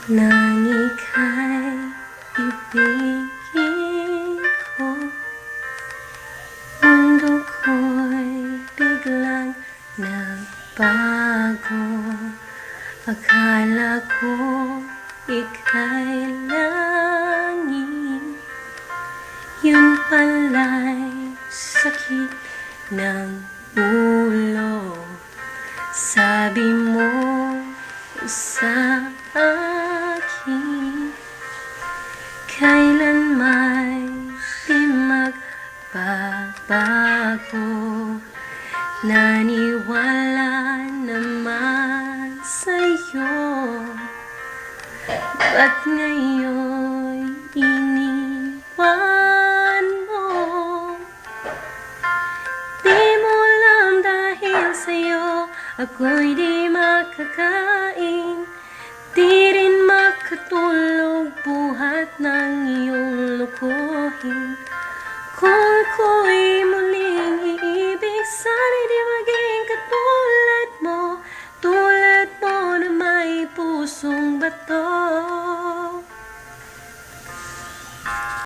Nang ika'y ibigin ko, mundo ko'y biglang nagbago. Akala ko ika'y langit, yun pala'y sakit ng ulo. Sabi mo sa akin, kailan may di magbabago. Naniwala naman sa'yo, ba't ngayon iniwan mo? Di mo alam dahil sa'yo ako'y di makakain, di rin makatulog buhat ng iyong lukuhin. Kung ako'y